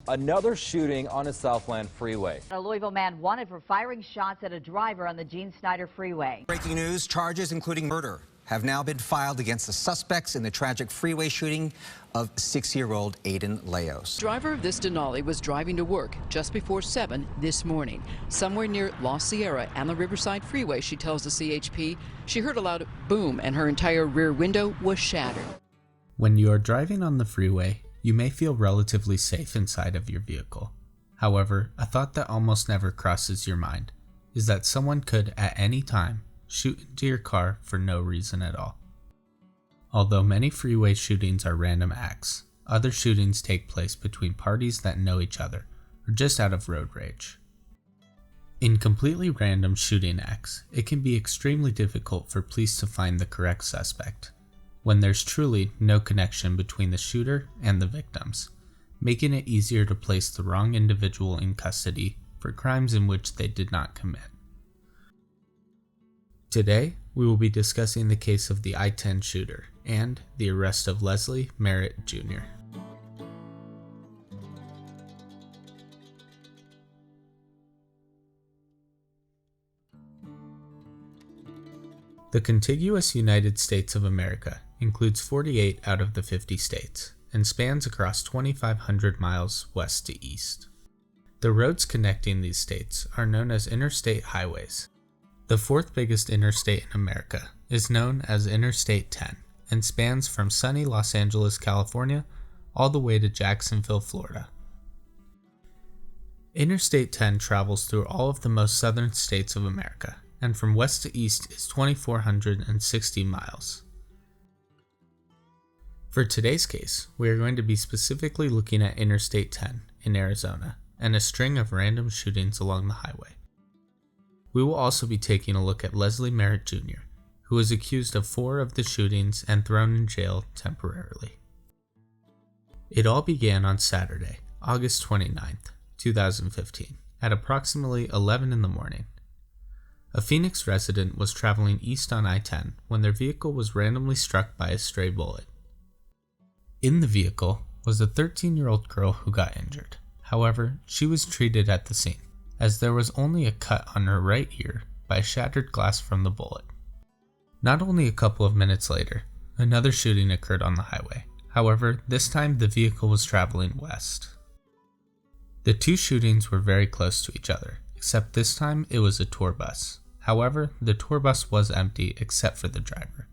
Another shooting on a Southland freeway. A Louisville man wanted for firing shots at a driver on the Gene Snyder freeway. Breaking news, charges including murder have now been filed against the suspects in the tragic freeway shooting of 6-year-old Aiden Leos. Driver of this Denali was driving to work just before 7 this morning. Somewhere near La Sierra and the Riverside Freeway, she tells the CHP, she heard a loud boom and her entire rear window was shattered. When you are driving on the freeway, you may feel relatively safe inside of your vehicle. However, a thought that almost never crosses your mind is that someone could, at any time, shoot into your car for no reason at all. Although many freeway shootings are random acts, other shootings take place between parties that know each other or just out of road rage. In completely random shooting acts, it can be extremely difficult for police to find the correct suspect, when there's truly no connection between the shooter and the victims, making it easier to place the wrong individual in custody for crimes in which they did not commit. Today, we will be discussing the case of the I-10 shooter and the arrest of Leslie Meritt Jr. The contiguous United States of America includes 48 out of the 50 states and spans across 2,500 miles west to east. The roads connecting these states are known as interstate highways. The fourth biggest interstate in America is known as Interstate 10 and spans from sunny Los Angeles, California, all the way to Jacksonville, Florida. Interstate 10 travels through all of the most southern states of America, and from west to east is 2,460 miles. For today's case, we are going to be specifically looking at Interstate 10 in Arizona and a string of random shootings along the highway. We will also be taking a look at Leslie Meritt Jr., who was accused of 4 of the shootings and thrown in jail temporarily. It all began on Saturday, August 29th, 2015, at approximately 11 in the morning. A Phoenix resident was traveling east on I-10 when their vehicle was randomly struck by a stray bullet. In the vehicle was a 13-year-old girl who got injured. However, she was treated at the scene, as there was only a cut on her right ear by shattered glass from the bullet. Not only a couple of minutes later, another shooting occurred on the highway. However, this time the vehicle was traveling west. The 2 shootings were very close to each other, except this time it was a tour bus. However, the tour bus was empty except for the driver.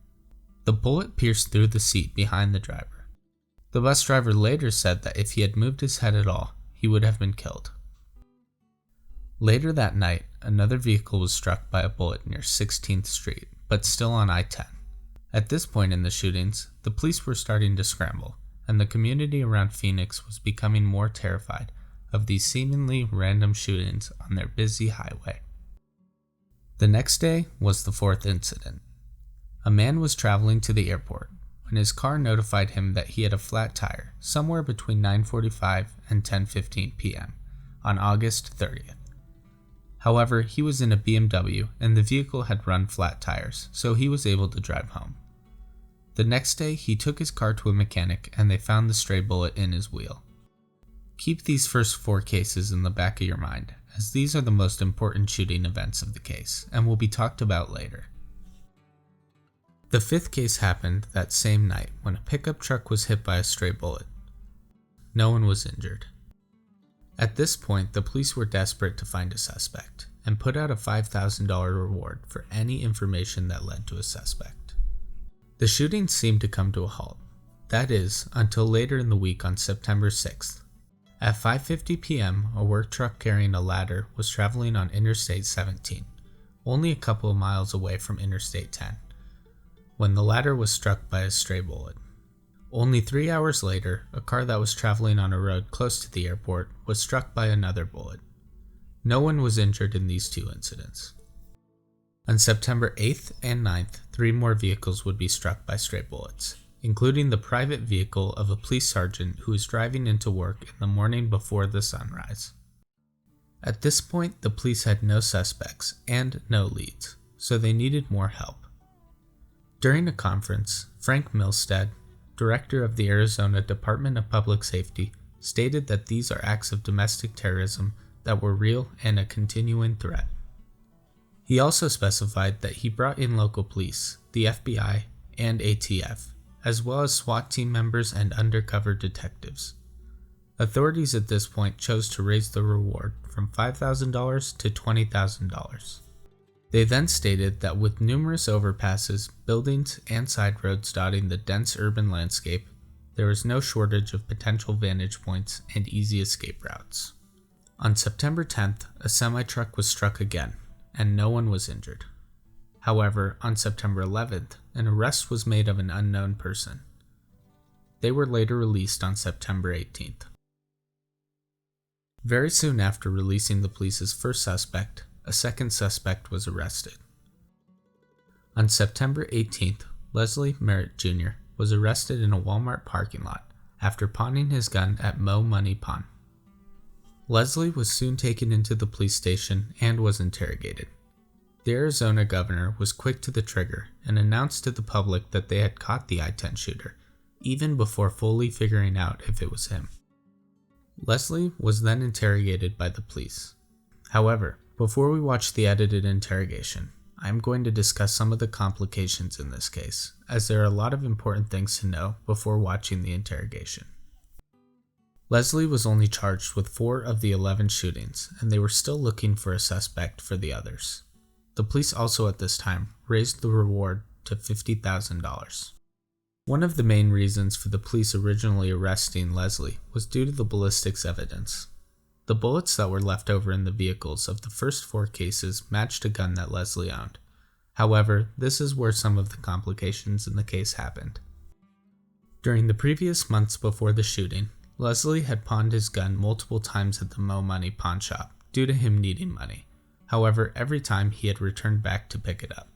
The bullet pierced through the seat behind the driver. The bus driver later said that if he had moved his head at all, he would have been killed. Later that night, another vehicle was struck by a bullet near 16th Street, but still on I-10. At this point in the shootings, the police were starting to scramble, and the community around Phoenix was becoming more terrified of these seemingly random shootings on their busy highway. The next day was the 4th incident. A man was traveling to the airport when his car notified him that he had a flat tire somewhere between 9:45 and 10:15 p.m. on August 30th. However, he was in a BMW and the vehicle had run flat tires, so he was able to drive home. The next day, he took his car to a mechanic and they found the stray bullet in his wheel. Keep these first 4 cases in the back of your mind, as these are the most important shooting events of the case and will be talked about later. The 5th case happened that same night when a pickup truck was hit by a stray bullet. No one was injured. At this point, the police were desperate to find a suspect and put out a $5,000 reward for any information that led to a suspect. The shooting seemed to come to a halt. That is, until later in the week on September 6th. At 5:50 p.m., a work truck carrying a ladder was traveling on Interstate 17, only a couple of miles away from Interstate 10, when the ladder was struck by a stray bullet. Only 3 hours later, a car that was traveling on a road close to the airport was struck by another bullet. No one was injured in these 2 incidents. On September 8th and 9th, 3 more vehicles would be struck by stray bullets, including the private vehicle of a police sergeant who was driving into work in the morning before the sunrise. At this point, the police had no suspects and no leads, so they needed more help. During a conference, Frank Milstead, director of the Arizona Department of Public Safety, stated that these are acts of domestic terrorism that were real and a continuing threat. He also specified that he brought in local police, the FBI, and ATF, as well as SWAT team members and undercover detectives. Authorities at this point chose to raise the reward from $5,000 to $20,000. They then stated that with numerous overpasses, buildings, and side roads dotting the dense urban landscape, there was no shortage of potential vantage points and easy escape routes. On September 10th, a semi-truck was struck again, and no one was injured. However, on September 11th, an arrest was made of an unknown person. They were later released on September 18th. Very soon after releasing the police's first suspect, a second suspect was arrested. On September 18th, Leslie Meritt Jr. was arrested in a Walmart parking lot after pawning his gun at Mo Money Pawn. Leslie was soon taken into the police station and was interrogated. The Arizona governor was quick to the trigger and announced to the public that they had caught the i-10 shooter, even before fully figuring out if it was him. Leslie was then interrogated by the police. However, before we watch the edited interrogation, I am going to discuss some of the complications in this case, as there are a lot of important things to know before watching the interrogation. Leslie was only charged with 4 of the 11 shootings, and they were still looking for a suspect for the others. The police also at this time raised the reward to $50,000. One of the main reasons for the police originally arresting Leslie was due to the ballistics evidence. The bullets that were left over in the vehicles of the first 4 cases matched a gun that Leslie owned. However, this is where some of the complications in the case happened. During the previous months before the shooting, Leslie had pawned his gun multiple times at the Mo Money pawn shop due to him needing money. However, every time he had returned back to pick it up.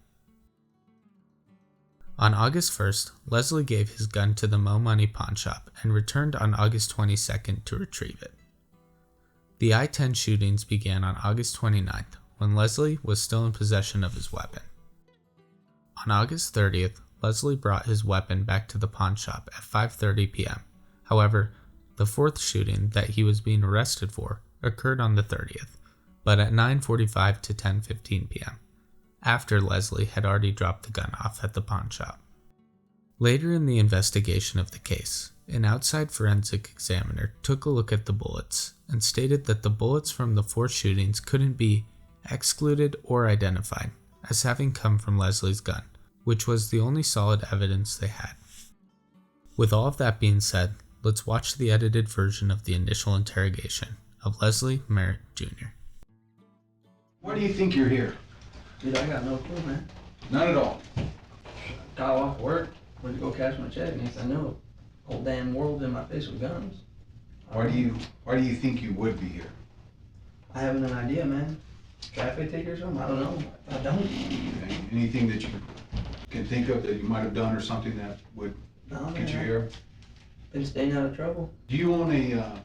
On August 1st, Leslie gave his gun to the Mo Money pawn shop and returned on August 22nd to retrieve it. The i-10 shootings began on August 29th, when Leslie was still in possession of his weapon. On August 30th, Leslie brought his weapon back to the pawn shop at 5:30 p.m. However, the 4th shooting that he was being arrested for occurred on the 30th, but at 9:45 to 10:15 p.m., after Leslie had already dropped the gun off at the pawn shop. Later in the investigation of the case, an outside forensic examiner took a look at the bullets and stated that the bullets from the 4 shootings couldn't be excluded or identified as having come from Leslie's gun, which was the only solid evidence they had. With all of that being said, let's watch the edited version of the initial interrogation of Leslie Meritt Jr. Why do you think you're here? Dude, I got no clue, man. None at all. Got off work, went to go cash my check, next I know, whole damn world in my face with guns. Why do you think you would be here? I haven't an idea, man. Traffic ticket or something? I don't know. I don't. Okay. Anything that you can think of that you might have done or something that would get you here? Been staying out of trouble. Do you own a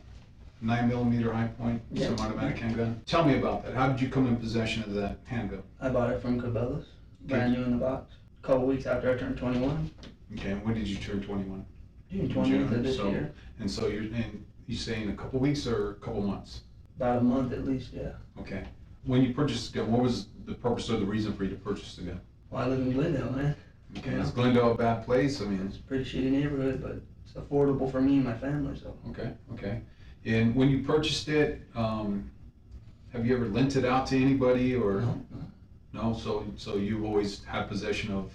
9mm high point semi-automatic handgun? Tell me about that. How did you come in possession of that handgun? I bought it from Cabela's, brand new in the box. A couple weeks after I turned 21. Okay, and when did you turn 21? June 20th of this year. And so you saying a couple weeks or a couple months? About a month at least, yeah. Okay. When you purchased the gun, what was the purpose or the reason for you to purchase the gun? Well, I live in Glendale, man. Okay, is Glendale a bad place? I mean, It's a pretty shitty neighborhood, but it's affordable for me and my family, so. Okay. And when you purchased it, have you ever lent it out to anybody or? No. No, so you've always had possession of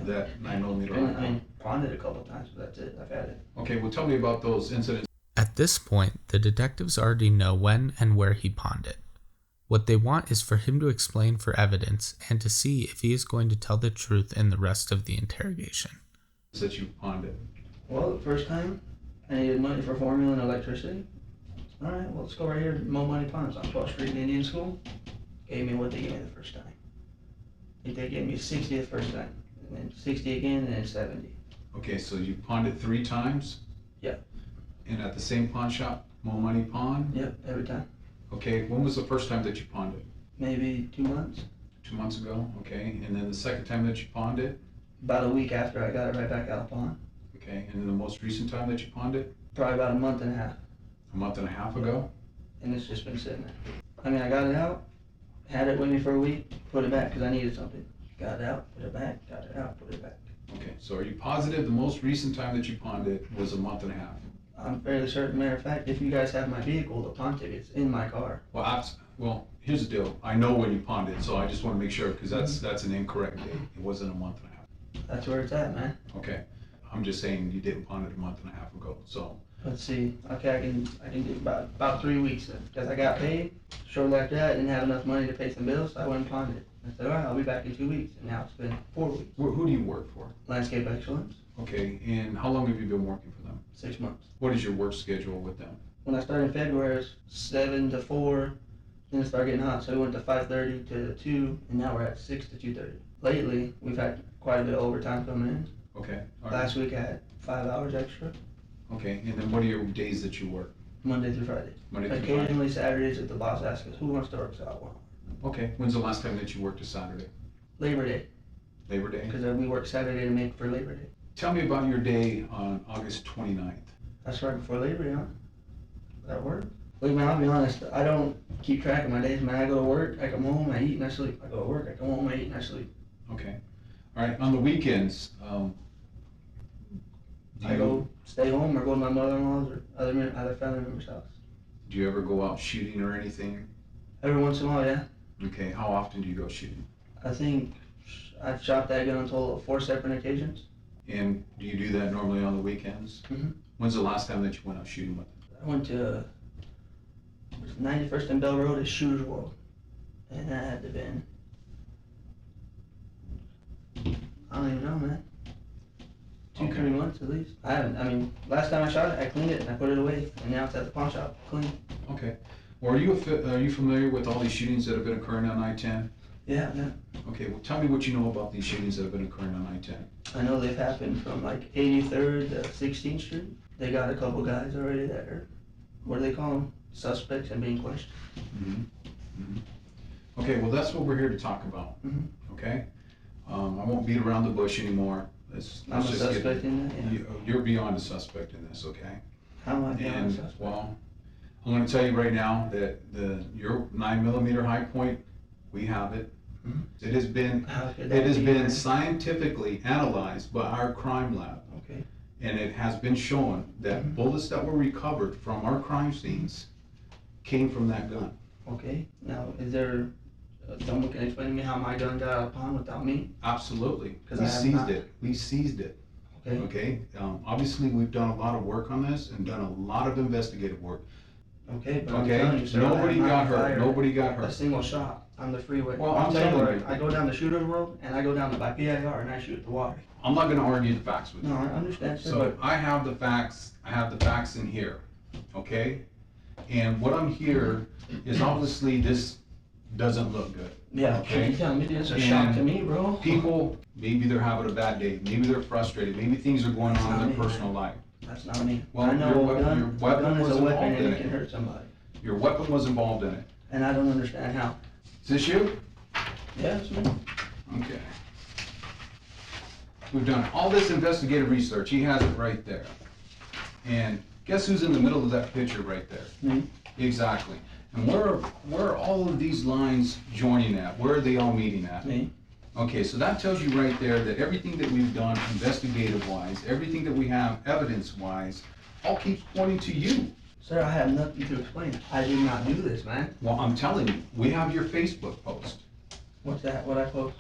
that 9mm I rifle? mean, pawned it a couple times, but that's it. I've had it. Okay, well tell me about those incidents. At this point, the detectives already know when and where he pawned it. What they want is for him to explain for evidence and to see if he is going to tell the truth in the rest of the interrogation. That you pawned it. Well, the first time, I needed money for formula and electricity. All right, well, let's go right here to Mo Money Pawn on 12th Street in Indian School. Gave me what they gave me the first time. I think they gave me 60 the first time, and then 60 again, and then 70. Okay, so you pawned it 3 times? Yep. And at the same pawn shop, Mo Money Pawn? Yep, every time. Okay, when was the first time that you pawned it? Maybe 2 months. 2 months ago, okay. And then the second time that you pawned it? About a week after I got it right back out of pawn. Okay, and then the most recent time that you pawned it? Probably about a month and a half. A A month and a half ago? And it's just been sitting there. I mean, I got it out, had it with me for a week, put it back because I needed something. Got it out, put it back, got it out, put it back. Okay, so are you positive the most recent time that you pawned it was a month and a half? I'm fairly certain. Matter of fact, if you guys have my vehicle, the pawn ticket's in my car. Well, here's the deal. I know when you pawned it, so I just want to make sure, because that's an incorrect date. It wasn't a month and a half. That's where it's at, man. Okay, I'm just saying you didn't pawn it a month and a half ago, so. Let's see. Okay, I can do about 3 weeks then, because I got paid. Shortly after that, I didn't have enough money to pay some bills, so I went and pawned it. I said, all right, I'll be back in 2 weeks, and now it's been 4 weeks. Who do you work for? Landscape Excellence, Okay, and how long have you been working for them? 6 months. What is your work schedule with them? When I started in February, it's 7 to 4, then it started getting hot, so we went to 5:30 to 2, and now we're at 6 to 2:30. Lately, we've had quite a bit of overtime coming in. Okay, all right. Last week I had 5 hours extra, Okay, and then what are your days that you work? Monday through Friday. Monday through Friday? Occasionally Saturdays if the boss asks us, who wants to work, so I want. Okay, when's the last time that you worked a Saturday? Labor Day, Labor Day? because we work Saturday to make for Labor Day. Tell me about your day on August 29th. That's right before Labor Day, huh? That work? Look, man, I'll be honest, I don't keep track of my days, man. I go to work, I come home, I eat and I sleep. I go to work, I come home, I eat and I sleep. Okay, all right, on the weekends, I go stay home or go to my mother-in-law's or other family member's house. do you ever go out shooting or anything? Every once in a while, yeah. Okay, how often do you go shooting? I think I've shot that gun on total of 4 separate occasions. And do you do that normally on the weekends? Mhm. When's the last time that you went out shooting with them? I went to 91st and Bell Road at Shooter's World, and that had to been, I don't even know, man. 2, 3 months at least. I mean, last time I shot it, I cleaned it and I put it away, and now it's at the pawn shop, clean. Okay, well, are you familiar with all these shootings that have been occurring on I-10? Yeah, no. Okay, well, tell me what you know about these shootings that have been occurring on I-10. I know they've happened from like 83rd to 16th Street. They got a couple guys already that are, what do they call them? Suspects and being questioned. Okay, well, that's what we're here to talk about, okay? I won't beat around the bush anymore. I'm a suspect in that, yeah. You're beyond a suspect in this, okay? How am I being a And, suspect? well, I'm gonna tell you right now that your 9mm high point, we have it. It has been, How could that be, been man? scientifically analyzed by our crime lab. Okay. And it has been shown that bullets that were recovered from our crime scenes came from that gun. Okay, now, is there, someone can explain to me how my gun got out of pawn without me? Absolutely. 'Cause We I have seized not. it. We seized it. Okay. Okay? Obviously, we've done a lot of work on this and done a lot of investigative work. Okay, but I'm Okay? telling you, sir, I Nobody have not got hurt. fired Nobody got a hurt. single shot on the freeway. Well, I'm I'm telling telling you, you. I go down the Shooter's World and I go down by PIR and I shoot at the water. I'm not gonna argue the facts with you. No, I understand, sir, So but I have the facts in here, okay? And what I'm here is obviously this doesn't look good. yeah, Okay. you telling me this is a shock to And me, bro? People, maybe they're having a bad day, maybe they're frustrated, maybe things are going on in their personal life. That's not me. Well, I know your a gun, your a weapon gun is was a weapon involved and in it can it. hurt somebody. Your weapon was involved in it. And I don't understand how. Is this you? Yeah, it's me. Okay. We've done all this investigative research. He has it right there. And guess who's in the middle of that picture right there? Me. Exactly. And where are all of these lines joining at? Where are they all meeting at? Me. Okay, so that tells you right there that everything that we've done investigative-wise, everything that we have evidence-wise, all keeps pointing to you. Sir, I have nothing to explain. I did not do this, man. Well, I'm telling you, we have your Facebook post. What's that? What I post?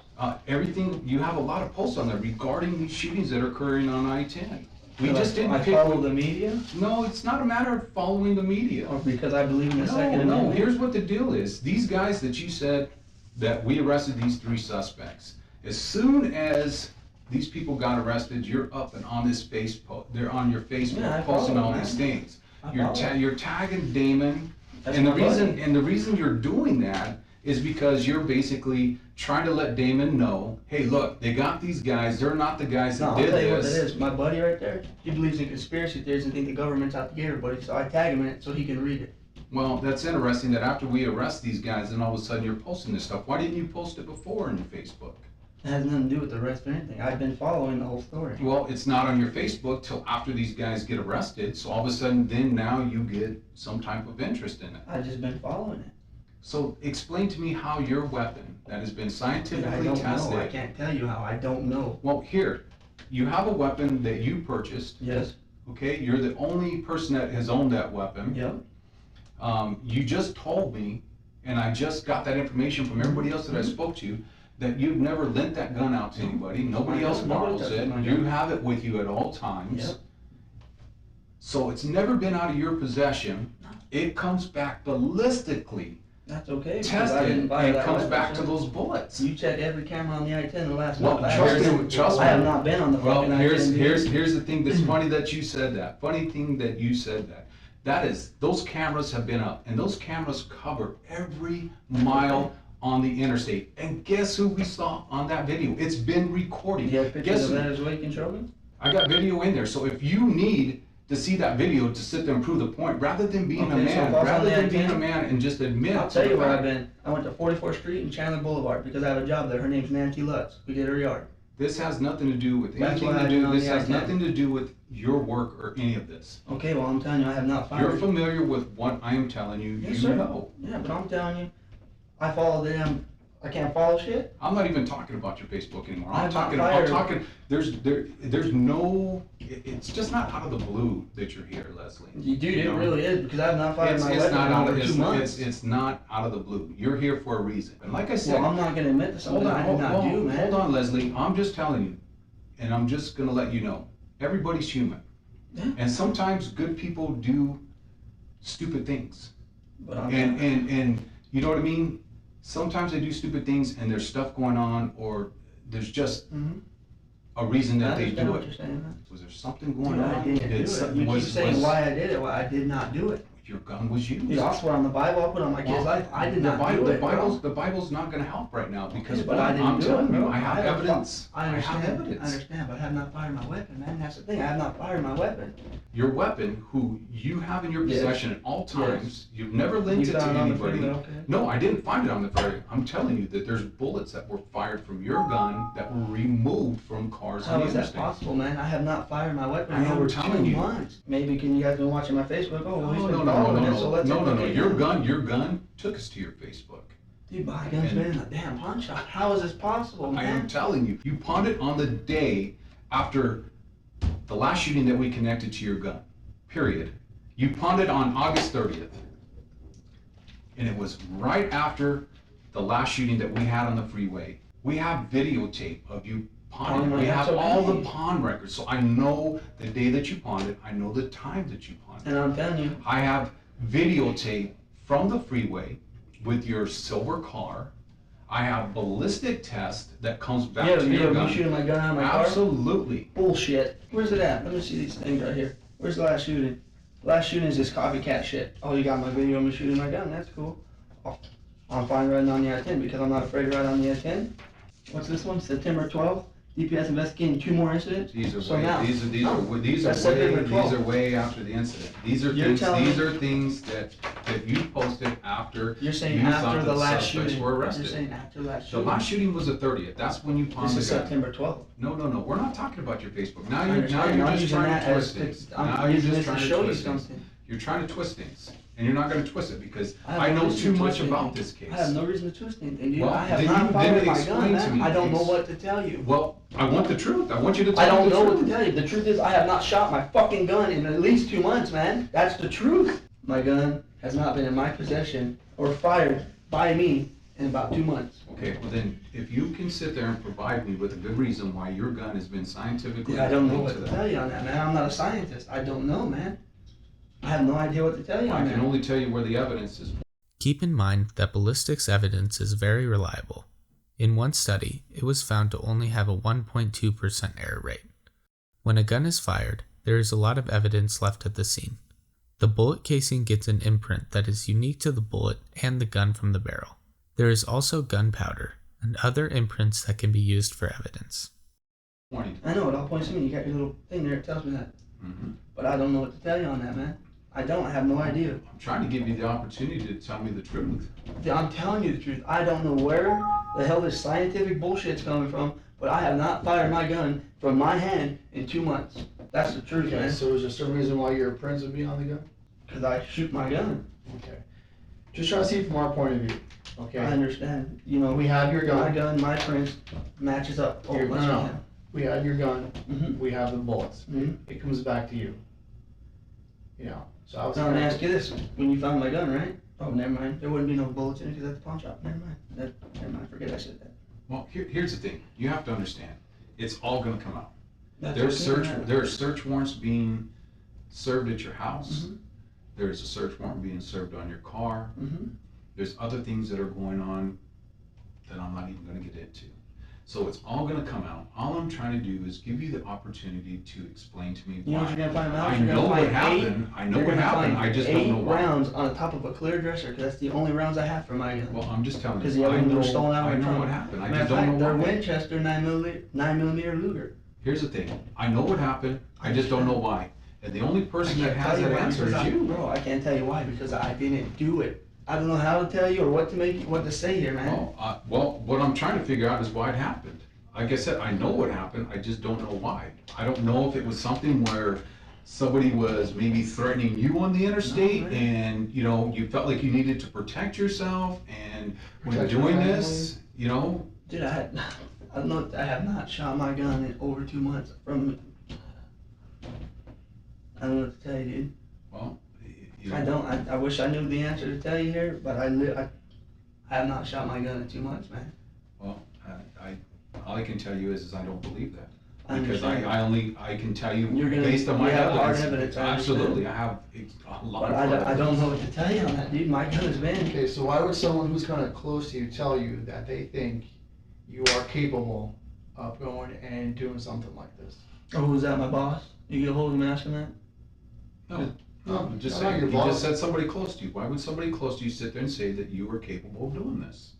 Everything, you have a lot of posts on there regarding these shootings that are occurring on I-10. We just didn't I pick. follow the media? No, it's not a matter of following the media. Or because I believe in the Second No, Amendment? here's what the deal is. These guys that you said that we arrested these 3 suspects, as soon as these people got arrested, you're up and on this Facebook, they're on your Facebook Yeah, I posting follow, all man. these things. I You're follow. you're tagging Damon, That's and the my buddy. reason you're doing that is because you're basically trying to let Damon know, hey, look, they got these guys, they're not the guys No, that I'll did tell you what this. it is. My buddy right there, he believes in conspiracy theories and think the government's out to get everybody, so I tag him in it so he can read it. Well, that's interesting that after we arrest these guys, then all of a sudden you're posting this stuff. Why didn't you post it before on your Facebook? It has nothing to do with the arrest or anything. I've been following the whole story. Well, it's not on your Facebook till after these guys get arrested, so all of a sudden then now you get some type of interest in it. I've just been following it. So explain to me how your weapon that has been I scientifically don't tested. know. I can't tell you how. I don't know. Well, here, you have a weapon that you purchased. Yes. Okay, you're the only person that has owned that weapon. Yep. You just told me, and I just got that information from everybody else that I spoke to, that you've never lent that gun out to anybody. Nobody else borrows it. You have it with you at all times. Yep. So it's never been out of your possession. It comes back ballistically That's okay. because I tested, didn't buy and it that comes weapon, back sir. to those bullets. You check every camera on the I-10 the last Well, month. trust I have not been on the Well, fucking here's I-10. here's the thing that's funny that you said that. Funny thing that you said that. That is, those cameras have been up, and those cameras cover every mile on the interstate. And guess who we saw on that video? It's been recording. You have pictures Guess of who? that as well you can show me? I got video in there. So if you need to see that video to sit there and prove the point, rather than being a Okay, so man, if I was on rather the than being a I-10, man and just admit. I'll to tell the you where fact- I've been. I went to 44th Street and Chandler Boulevard because I have a job there. Her name's Nancy Lutz. We did her yard. This has nothing to do with That's anything why to I've been do. on This the has I-10. nothing to do with your work or any of this. Okay, well I'm telling you I have not You're fired. familiar with what I am telling you. Yes, You sir. know. Yeah, but I'm telling you, I follow them. I can't follow shit. I'm not even talking about your Facebook anymore. I'm I'm talking. not I'm fired. talking. There's no. It's just not out of the blue that you're here, Leslie. Dude, You it know? really is because I have not fired It's, my it's weapon not in out over of 2 months. it's not out of the blue. You're here for a reason. And like I said, Well, I'm not gonna admit to something hold on, I did not do, man. hold on, Leslie. I'm just telling you, and I'm just gonna let you know. Everybody's human, Yeah. and sometimes good people do stupid things. But I'm And you know what I mean? Sometimes they do stupid things and there's stuff going on, or there's just Mhm. a reason I that they understand do what it. you're saying, man. Was there something going Dude, on? I didn't do Did it. some- You keep was- saying was- why I did it. Well, I did not do it. Your gun was used. Dude, I'll swear on the Bible. I'll put on my kid's life. I did not do it. bro. The Bible's not going to help right now because But I didn't I'm do telling it, you, bro. I have haven't evidence. I have understand. I evidence. understand, but I have not fired my weapon, man. That's the thing. I have not fired my weapon. Your weapon, who you have in your Yes. possession at all times, Yes. you've never lent You it to found it on the anybody. freeway, okay. No, I didn't find it on the ferry. I'm telling you that there's bullets that were fired from your gun that were removed from cars How on the is that interstate. possible, man? I have not fired my weapon I in am over telling 2 you. months. Maybe can you guys been watching my Facebook? Oh, well, he's No, been no, no, following no, it, so let's no, no, no. implicate Your him. gun took us to your Facebook. Dude, my gun's been in a damn pawn shop. How is this possible, I man? am telling you, you pawned it on the day after the last shooting that we connected to your gun. Period. You pawned it on August 30th. And it was right after the last shooting that we had on the freeway. We have videotape of you pawning. Oh, We that's have all the okay. pawn records. So I know the day that you pawned it. I know the time that you pawned it. And I'm telling you, I have videotape from the freeway with your silver car. I have ballistic test that comes back you have a to video your of me gun. shooting my gun out of my car? Absolutely. Bullshit. Where's it at? Let me see these things right here. Where's the last shooting? Last shooting is this copycat shit. Oh, you got my video of me shooting my gun. That's cool. Oh, I'm fine riding on the I-10 because I'm not afraid to ride on the I-10. What's this one? September 12th. DPS investigating 2 more incidents. These are So way, now- these are Oh, these that's are way, September these 12th. are way after the incident. These are You're things, telling these me- are things that you posted after You're saying you after thought the the last suspects shooting. were You're arrested. saying after the last The shooting. last shooting was the 30th. That's when you pawned This is the gun. September 12th. No, no, no. We're not talking about your Facebook. Now I you're understand. I'm just using trying that to as- twist things. I'm Now you're using just this to trying to show you twist things. something. You're trying to twist things, and you're not going to twist it because I have I no know reason too to much twist about anything. this case. I have no reason to twist anything, dude. Well, I have then not you fired didn't my explain gun, to man. me, I don't know please. what to tell you. Well, I want the truth. I want you to tell I don't me the know what truth. to tell you. The truth is I have not shot my fucking gun in at least 2 months, man. That's the truth. My gun has not been in my possession or fired by me in about 2 months. Okay, well then, if you can sit there and provide me with a good reason why your gun has been scientifically Dude, I don't know linked what to to that. tell you on that, man. I'm not a scientist. I don't know, man. I have no idea what to tell you I on can that. only tell you where the evidence is. Keep in mind that ballistics evidence is very reliable. In one study, it was found to only have a 1.2% error rate. When a gun is fired, there is a lot of evidence left at the scene. The bullet casing gets an imprint that is unique to the bullet and the gun from the barrel. There is also gunpowder and other imprints that can be used for evidence. I know, it all points to me. You got your little thing there. It tells me that. Mhm. But I don't know what to tell you on that, man. I have no idea. I'm trying to give you the opportunity to tell me the truth. I'm telling you the truth. I don't know where the hell this scientific bullshit's coming from. but I have not fired my gun from my hand in 2 months. That's the truth, Okay, man. so is there some reason why your prints would be on the gun? Because I shoot my gun. Okay. Just trying to see from our point of view, okay? I understand. You know, We have your my gun. gun, my prints matches up. Oh, Here, no. We have your gun, Mm-hmm. we have the bullets. Mm-hmm. It comes back to you. You know, so I was. Now, let me ask you this. When you found my gun, right? Oh, never mind. There wouldn't be no bullets in it because that's the pawn shop. Never mind. Never mind. Forget I said that. Well, here's the thing. You have to understand. It's all going to come out. That's There okay. are search warrants being served at your house. Mhm. There's a search warrant being served on your car. Mm-hmm. There's other things that are going on that I'm not even going to get into. So it's all going to come out. All I'm trying to do is give you the opportunity to explain to me You know why. what you're gonna find out? I You're gonna know what find happened. I know You're what gonna happened. find I just don't know 8 why. rounds on the top of a clear dresser because that's the only rounds I have for my gun. Well, I'm just telling Because you. the other I ones know, were stolen out of I my know trunk. what happened. I Matter just of don't fact, know they're why. Winchester 9mm Luger. Here's the thing. I know what happened. I just don't know why. And the only person that has that answer is you. Bro, I can't tell you why because I didn't do it. I don't know how to tell you or what to say here, man. Well, what I'm trying to figure out is why it happened. Like I said, I know what happened, I just don't know why. I don't know if it was something where somebody was maybe threatening you on the interstate No, really. and, you know, you felt like you needed to protect yourself and when Protect your doing family. this, you know, Dude, I have not shot my gun in over 2 months from. I don't know what to tell you, dude. well, you I know, don't. I wish I knew the answer to tell you here, but I have not shot my gun in 2 months, man. well, all I can tell you is I don't believe that. I Because understand. I can tell you You're gonna- based on my you have hard evidence. evidence, I understand. Absolutely, I have a lot But of I hard don't know evidence. what to tell you on that, dude. My gun has been. Okay, so why would someone who's kind of close to you tell you that they think you are capable of going and doing something like this? Oh, who's that? My boss? You get a hold of him asking that? No, I'm just I'm not saying, your you boss. just said somebody close to you. Why would somebody close to you sit there and say that you are capable of doing this?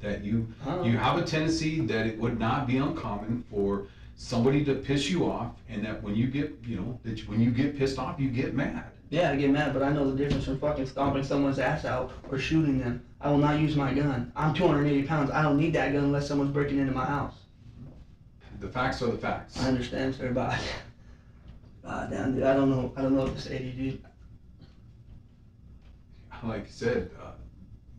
That you have a tendency that it would not be uncommon for somebody to piss you off and that when you get, you know, that when you get pissed off, you get mad. Yeah, I get mad, but I know the difference from fucking stomping someone's ass out or shooting them. I will not use my gun. I'm 280 pounds. I don't need that gun unless someone's breaking into my house. The facts are the facts. I understand, sir, but God damn, dude, I don't know what to say to you, dude. Like I said,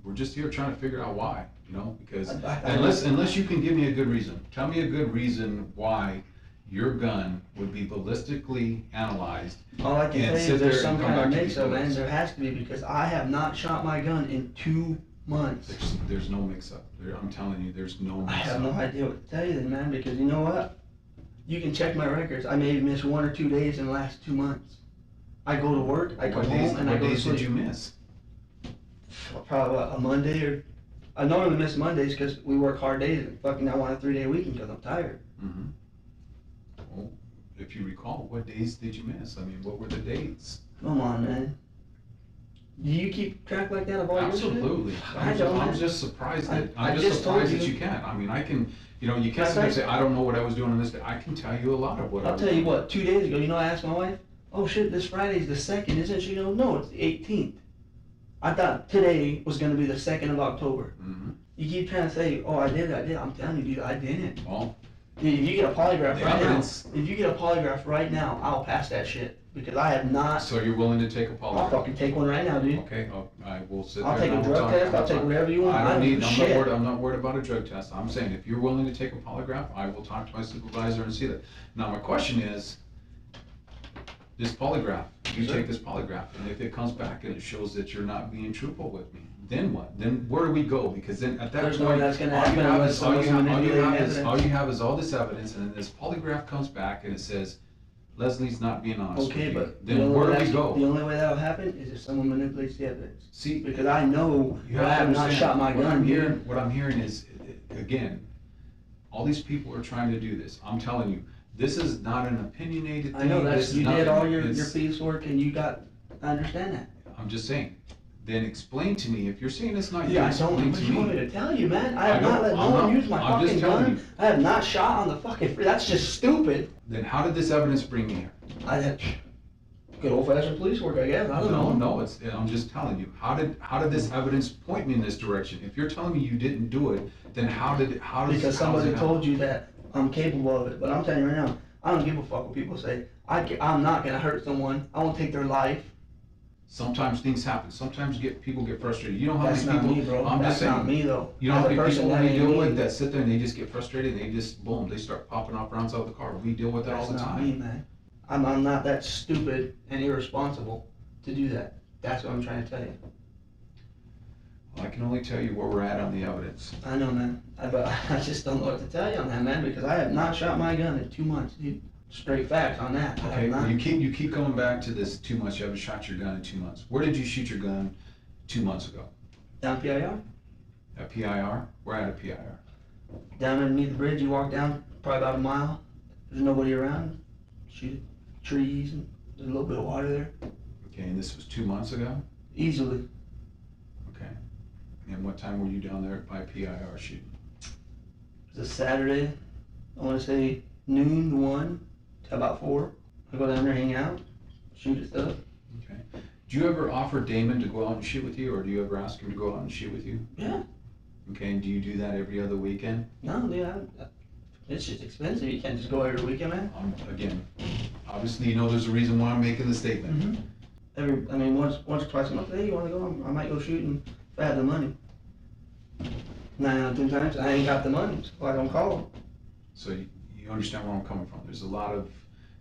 we're just here trying to figure out why, you know, because I- unless you can give me a good reason, tell me a good reason why your gun would be ballistically analyzed. All I can And tell you sit is there there's and some come kind of back to mix-up, people man. and- There has to be because I have not shot my gun in 2 months. There's no mix-up. I'm telling you, there's no I have no mix-up. idea what to tell you then, man, because you know what? You can check my records. I may have missed 1 or 2 days in the last 2 months. I go to work, I come home, and I What go to days did you sleep. miss? Probably a Monday or... I normally miss Mondays because we work hard days and fucking I want a 3-day weekend because I'm tired. Mm-hmm. Well, if you recall, what days did you miss? I mean, what were the dates? Come on, man. Do you keep track like that of all your shit? Absolutely. I don't. I'm just surprised I I'm just just told surprised that you. you can. I mean, I can, you know, you can't Matter sit there and of say, fact- I don't know what I was doing on this day. I can tell you a lot of what I I'll was tell you doing. what, 2 days ago, you know, I asked my wife, oh shit, this Friday's the 2nd, isn't it? She goes, no, it's the 18th. I thought today was gonna be the 2nd of October. Mhm. You keep trying to say, oh, I did. I'm telling you, dude, I didn't. Well, Dude, if you get a polygraph The right evidence- now, if you get a polygraph right now, I'll pass that shit. Because I have not, so you're willing to take a I'll polygraph? fucking take one right now, dude. Okay, I will sit there. I'll take and a I will drug talk- test, I'll take whatever you want. I I don't don't need, give a shit. I'm not worried about a drug test. I'm saying if you're willing to take a polygraph, I will talk to my supervisor and see that. Now, my question is, this polygraph, you Sure. take this polygraph, and if it comes back and it shows that you're not being truthful with me, then what? Then where do we go? Because then at that There's no point, way that's gonna all you happen have unless is, all you someone's have, all you manipulating have is, all evidence. you have is all this evidence, and then this polygraph comes back and it says, Leslie's not being honest with Okay, you. but the Then only where way do we that's- go? The only way that'll happen is if someone manipulates the evidence. See, Because I know you that I have have to not understand, shot my what gun I'm here. hearing, what I'm hearing is, again, all these people are trying to do this. I'm telling you, this is not an opinionated thing. I know This that's, is you did nothing. all your It's- police work and you got, I understand that. I'm just saying, then explain to me, if you're saying it's not you, Yeah, I don't, explain what to you want me me. to tell you, man? I I have not don't- let no I'm one not- use my I'm just fucking telling gun. you. I have not shot on the fucking free, that's just stupid. Then how did this evidence bring me here? I had good old fashioned police work, I guess, I don't know. No, I'm just telling you, how did this evidence point me in this direction? If you're telling me you didn't do it, then how does Because somebody told you that I'm capable of it. But I'm telling you right now, I don't give a fuck what people say. I'm not gonna hurt someone. I won't take their life. Sometimes things happen. Sometimes people get frustrated. You know how That's many not people? me, bro. I'm That's just saying. not me, though. You know how As a many person, people that we ain't deal me. with that sit there and they just get frustrated and they just boom, they start popping off rounds out of the car. We deal with that all the That's not time. me, man. I'm not that stupid and irresponsible to do that. That's what I'm trying to tell you. Well, I can only tell you where we're at on the evidence. I know, man. But I just don't know what to tell you on that, man, because I have not shot my gun in 2 months, dude. Straight facts on that. I Okay, have not. you keep coming back to this 2 months. You haven't shot your gun in 2 months. Where did you shoot your gun 2 months ago? Down PIR? At PIR? We're at a PIR. Down underneath the bridge, you walk down probably about a mile. There's nobody around. Shoot trees and there's a little bit of water there. Okay, and this was 2 months ago? Easily. Okay. And what time were you down there by PIR shooting? It was a Saturday. I want to say noon to 1 to about 4. I go down there, hang out, shoot at stuff. Okay. Do you ever offer Damon to go out and shoot with you, or do you ever ask him to go out and shoot with you? Yeah. Okay, and do you do that every other weekend? No, dude, it's just expensive. You can't just go every weekend, man. Again, obviously you know there's a reason why I'm making the statement. Mm-hmm. Once or twice a month, hey, you want to go? I might go shooting if I have the money. 9 out of 10 times, I ain't got the money, so I don't call them. So you understand where I'm coming from. There's a lot of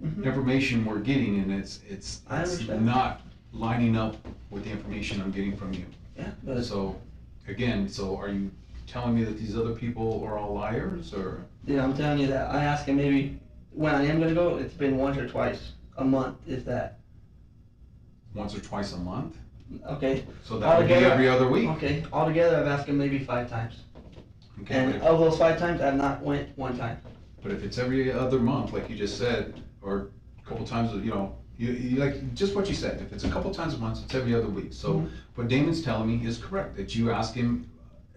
Mm-hmm. information we're getting, and it's I understand. not lining up with the information I'm getting from you. Yeah, but So, again, are you telling me that these other people are all liars, or? yeah, I'm telling you that. I ask him maybe when I am gonna go. It's been once or twice a month, if that. Once or twice a month? Okay. So that would be Altogether- every other week? Okay. Altogether, I've asked him maybe 5 times, Okay, and of those 5 times, I've not went 1 time. but if it's every other month, like you just said, or a couple times, you like, just what you said, if it's a couple times a month, it's every other week. So Mhm. what Damon's telling me is correct, that you ask him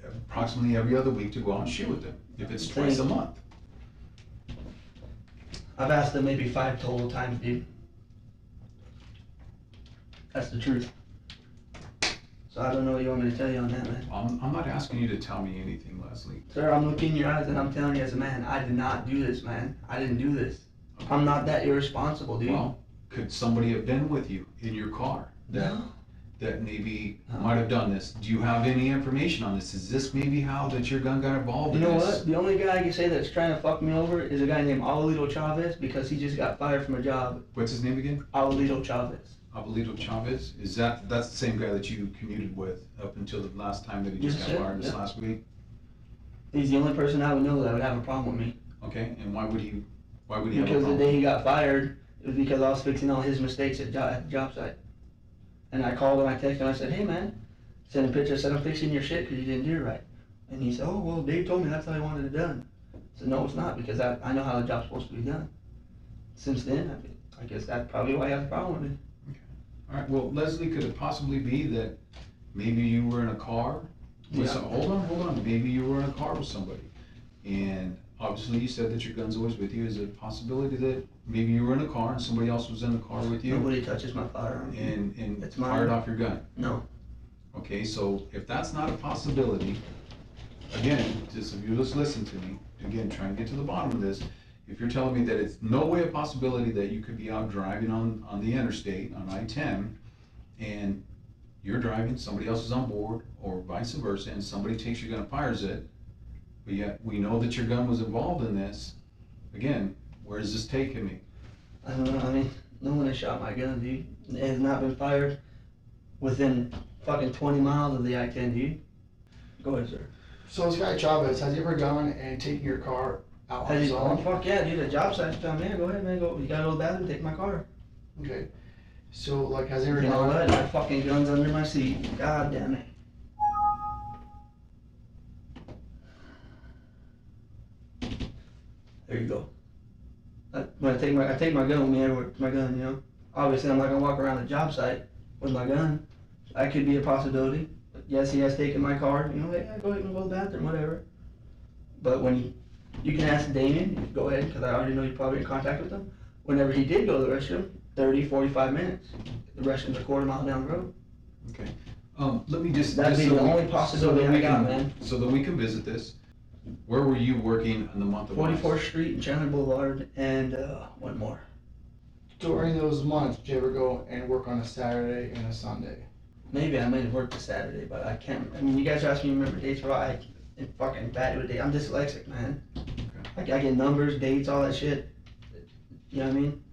approximately every other week to go out and shoot with him, if it's twice a month. I've asked him maybe 5 total times, dude. That's the truth. So I don't know what you want me to tell you on that, man. I'm not asking you to tell me anything, Leslie. Sir, I'm looking in your eyes and I'm telling you as a man, I did not do this, man. I didn't do this. I'm not that irresponsible, dude. Well, could somebody have been with you in your car No. that maybe No. might have done this? Do you have any information on this? Is this maybe how that your gun got involved You in know this? what? The only guy I can say that's trying to fuck me over is a guy named Abuelito Chavez because he just got fired from a job. What's his name again? Abuelito Chavez. Abuelito Chavez? That's the same guy that you commuted with up until the last time that he just Yes, got sir. fired this Yeah. last week? He's the only person I would know that would have a problem with me. Okay, and why would he have a Because the problem? day he got fired, it was because I was fixing all his mistakes at the job site. And I called him, I texted him, I said, hey man, sent a picture, I said, I'm fixing your shit because you didn't do it right. And he said, oh, well, Dave told me that's how he wanted it done. I said, no, it's not, because I know how the job's supposed to be done. Since then, I guess that's probably why he has a problem with me. All right, well, Leslie, could it possibly be that maybe you were in a car? Yeah. Hold on, maybe you were in a car with somebody. And obviously you said that your gun's always with you. Is it a possibility that maybe you were in a car and somebody else was in the car with you? Nobody touches my firearm. And It's mine. fired off your gun? No. Okay, so if that's not a possibility, again, just if you just listen to me, again, trying to get to the bottom of this, if you're telling me that it's no way a possibility that you could be out driving on the interstate, on I-10, and you're driving, somebody else is on board, or vice versa, and somebody takes your gun and fires it, but yet we know that your gun was involved in this, again, where is this taking me? I don't know, no one has shot my gun, dude. It has not been fired within fucking 20 miles of the I-10, dude. Go ahead, sir. So this guy Chavez, has he ever gone and taken your car out on Has his he, own? fuck yeah, dude, the job site's down there. Go ahead, man, go. You gotta go to the bathroom, take my car. Okay. So like, has he You ever know gone? what? My fucking gun's under my seat. God damn it. There you go. When I take my gun with me everywhere. My gun, you know. Obviously, I'm not gonna walk around the job site with my gun. That could be a possibility. But yes, he has taken my car. You know, hey, go ahead and go to the bathroom, whatever. But when you can ask Damien, go ahead, because I already know you're probably in contact with him. Whenever he did go to the restroom, 30, 45 minutes. The restroom's a quarter mile down the road. Okay, let me just. That'd be the only possibility I got, man. So that we can visit this, Where were you working in the month of August? 44th Street and Chandler Boulevard, and one more. During those months, did you ever go and work on a Saturday and a Sunday? Maybe I might have worked a Saturday, but I can't. I mean, you guys are asking me to remember dates, but I'm fucking bad with dates. I'm dyslexic, man. Okay. I get numbers, dates, all that shit. You know what I mean?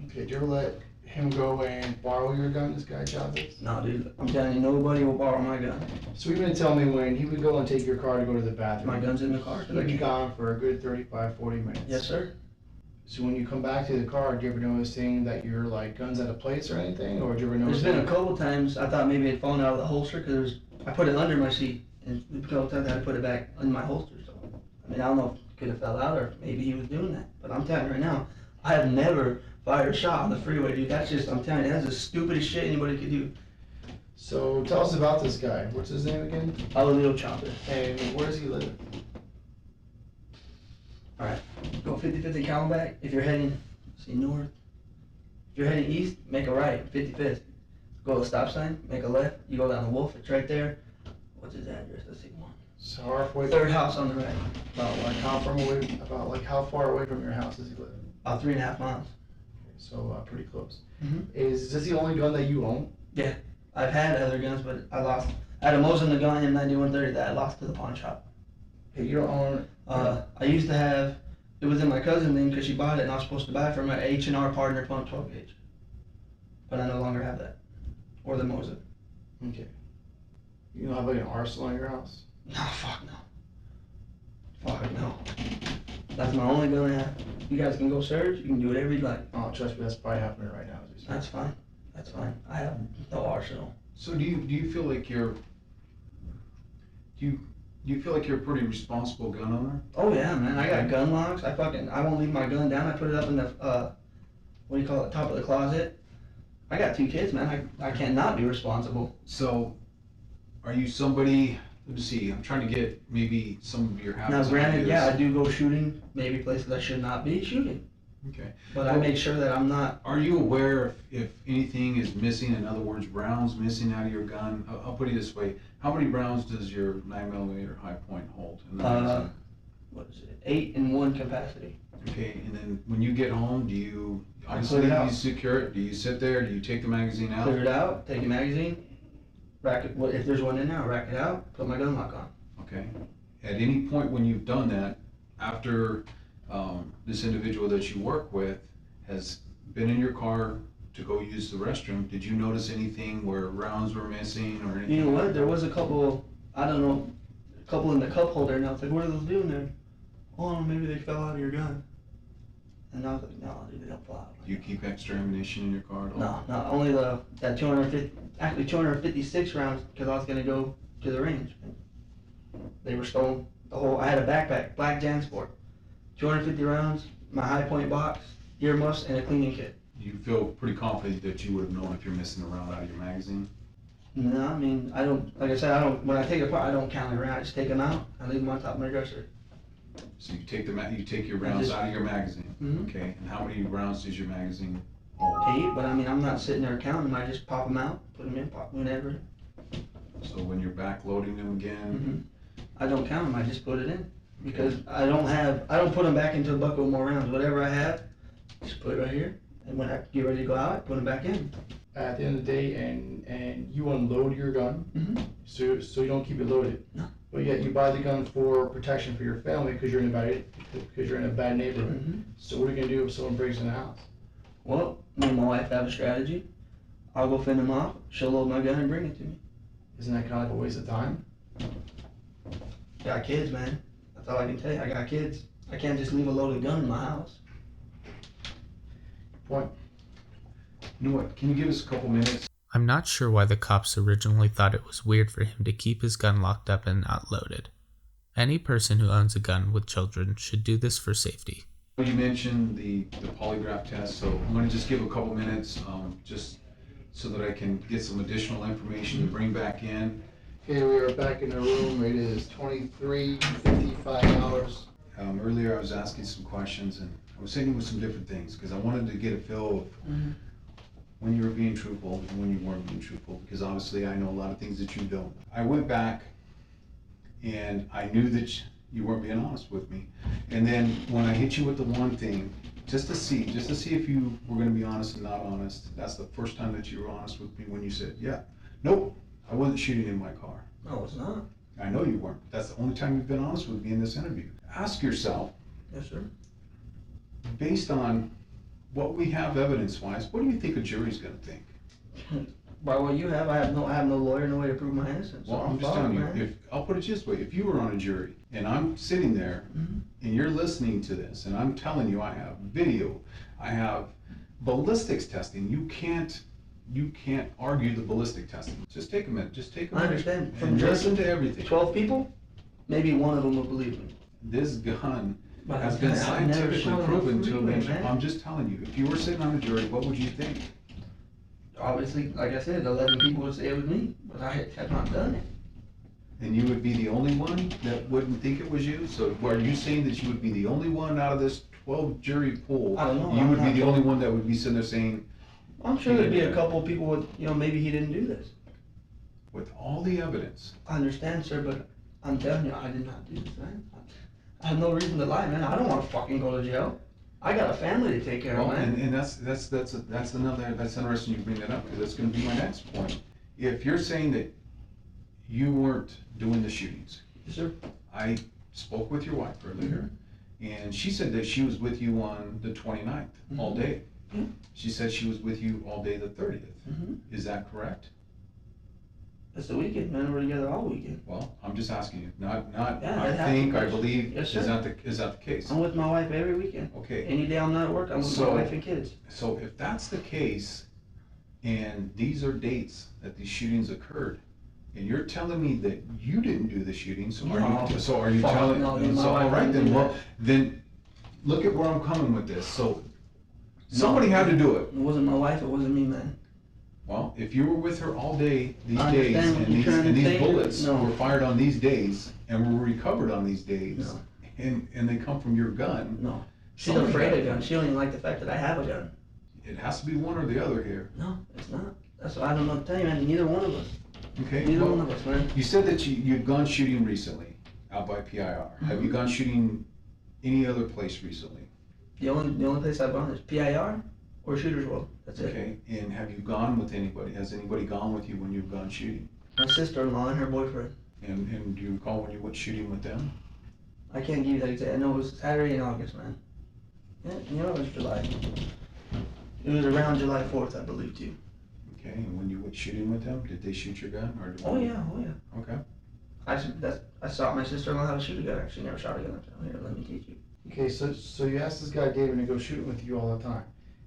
Okay, did you ever let him go and borrow your gun, this guy Chavez? No, dude, I'm telling you, nobody will borrow my gun. So you've been telling me when he would go and take your car to go to the bathroom. My gun's in the car. He'd be gone for a good 35, 40 minutes. Yes, sir. So when you come back to the car, do you ever notice that your like gun's out of place or anything, or do you ever notice? There's been a couple times I thought maybe it had fallen out of the holster because I put it under my seat, and a couple times I had to put it back in my holster. So, I mean, I don't know if it could have fell out or maybe he was doing that. But I'm telling you right now, I have never fired a shot on the freeway, dude. That's just, I'm telling you, that's the stupidest shit anybody could do. So tell us about this guy. What's his name again? Leo Chopper. And where does he live? Alright, go 50-50 Camelback. If you're heading, north. If you're heading east, make a right, 55th. Go to the stop sign, make a left. You go down the Wolf, it's right there. What's his address? Let's see one. So halfway. Third house on the right. How far away from your house does he live? About 3.5 miles. So pretty close. Mhm. Is this the only gun that you own? Yeah, I've had other guns, but I lost. I had a Mosin Nagant M9130 that I lost to the pawn shop. Okay, you don't own. I used to have, it was in my cousin's name because she bought it and I was supposed to buy it from my H&R partner pump 12 gauge. But I no longer have that. Or the Mosin. Okay. You don't have like an arsenal in your house? No, fuck no. Fuck no. That's my only gun I have. You guys can go search, you can do whatever you like. Oh, trust me, that's probably happening right now. As we speak. That's fine. That's fine. I have no arsenal. So do you feel like you're a pretty responsible gun owner? Oh yeah, man. I got gun locks. I won't leave my gun down. I put it up in the what do you call it, top of the closet. I got 2 kids, man. I cannot be responsible. So, are you somebody? Let me see. I'm trying to get maybe some of your habits. Now, granted, ideas. yeah, I do go shooting, maybe places I should not be shooting. Okay. But I make sure that I'm not. Are you aware if anything is missing? In other words, rounds missing out of your gun. I'll put it this way: how many rounds does your 9mm high point hold? In the magazine? What is it? 8 in 1 capacity. Okay, and then when you get home, do you I obviously clear it out. you secure it? Do you sit there? Do you take the magazine out? Clear it out, take a magazine, rack it. If there's one in there, I'll rack it out, put my gun lock on. Okay. At any point when you've done that, after this individual that you work with has been in your car to go use the restroom, did you notice anything where rounds were missing or anything? You know what? like There that? was a couple, I don't know, a couple in the cup holder, and I was like, what are those doing there? Oh, maybe they fell out of your gun. And I was like, no, dude, they don't fall out. Do you keep extra ammunition in your car at all? No, not only that 256 rounds because I was gonna go to the range. They were stolen. I had a backpack, black JanSport, 250 rounds, my high point box, earmuffs, and a cleaning kit. You feel pretty confident that you would have known if you're missing a round out of your magazine? No, I mean, I don't, like I said, when I take it apart, I don't count it around. I just take them out, I leave them on top of my dresser. So you take your rounds out of your magazine, Mhm. okay? And how many rounds does your magazine hold? 8, but I mean, I'm not sitting there counting them. I just pop them out, put them in, pop whenever. So when you're back loading them again, I don't count them, I just put it in. Because I don't put them back into a bucket with more rounds. Whatever I have, just put it right here. And when I get ready to go out, I put them back in. At the end of the day, and you unload your gun, so you don't keep it loaded. No. But yet you buy the gun for protection for your family because you're in a bad neighborhood. So what are you gonna do if someone breaks in the house? Well, me and my wife have a strategy. I'll go fend them off, she'll load my gun and bring it to me. Isn't that kind of a waste of time? Got kids, man. That's all I can tell you. I got kids. I can't just leave a loaded gun in my house. Point. you know what, can you give us a couple minutes? I'm not sure why the cops originally thought it was weird for him to keep his gun locked up and not loaded. Any person who owns a gun with children should do this for safety. You mentioned the polygraph test, so I'm going to just give a couple minutes just so that I can get some additional information to bring back in. Okay, we are back in the room. It is 23:55 hours. Earlier I was asking some questions and I was saying with some different things because I wanted to get a feel of when you were being truthful and when you weren't being truthful, because obviously I know a lot of things that you don't. I went back and I knew that You weren't being honest with me. And then when I hit you with the one thing, just to see if you were gonna be honest and not honest, that's the first time that you were honest with me when you said, yeah, nope, I wasn't shooting in my car. No, it's not. I know you weren't. That's the only time you've been honest with me in this interview. Ask yourself, Yes, sir. based on what we have evidence-wise, what do you think a jury's gonna think? By what you have, I have no lawyer, no way to prove my innocence. Well, So I'm just fucked, telling you, man. if, I'll put it this way, if you were on a jury and I'm sitting there and you're listening to this and I'm telling you I have video, I have ballistics testing, you can't argue the ballistic testing. Just take a minute, I understand. From and just listen to everything. 12 people, maybe one of them will believe me. This gun But has I've been never scientifically shot on a proven to freeway, have man. I'm just telling you, if you were sitting on a jury, what would you think? Obviously, like I said, 11 people would say it was me, but I have not done it. And you would be the only one that wouldn't think it was you? So are you saying that you would be the only one out of this 12 jury pool? I don't know. You I'm would be not the told. only one that would be sitting there saying, I'm sure there'd be a couple of people with, maybe he didn't do this. with all the evidence, I understand, sir, but I'm telling you, I did not do this, man. I have no reason to lie, man. I don't want to fucking go to jail. I got a family to take care of, well, man. and that's interesting you bring that up, because that's gonna be my next point. If you're saying that you weren't doing the shootings, Yes, sir. I spoke with your wife earlier, and she said that she was with you on the 29th, all day. Mhm. She said she was with you all day the 30th. Mm-hmm. Is that correct? It's the weekend, man. We're together all weekend. Well, I'm just asking you, not, Yeah, I that think, I happens. believe, Yes, is sir. that the case? I'm with my wife every weekend. Okay, Any day I'm not at work, I'm with So- my wife and kids. so if that's the case, and these are dates that these shootings occurred, and you're telling me that you didn't do the shooting, so are No. you Fuck, telling, no, my so, all wife right didn't then, do well, that. then, look at where I'm coming with this, so, somebody had to do it. It wasn't my wife, it wasn't me, man. Well, if you were with her all day, these I days, understand what and you're trying to these say. bullets No. were fired on these days, and were recovered on these days, No. and they come from your gun, No. She's Somebody afraid had- of guns. She don't even like the fact that I have a gun. it has to be one or the other here, No, it's not. That's what I don't know what to tell you, man. Neither one of us. okay? Neither Well, one of us, man. you said that you've gone shooting recently, out by PIR. Have you gone shooting any other place recently? The only place I've gone is PIR or Shooter's World. That's it. Okay, and have you gone with anybody? Has anybody gone with you when you've gone shooting? My sister-in-law and her boyfriend. And do you recall when you went shooting with them? I can't give you that exact. I know it was Saturday in August, man. Yeah, it was July. It was around July 4th, I believe, too. Okay, and when you went shooting with them, did they shoot your gun or? Oh yeah. Okay. I saw my sister-in-law how to shoot a gun. Actually, never shot a gun. Here, let me teach you. Okay, so you asked this guy David to go shooting with you all the time.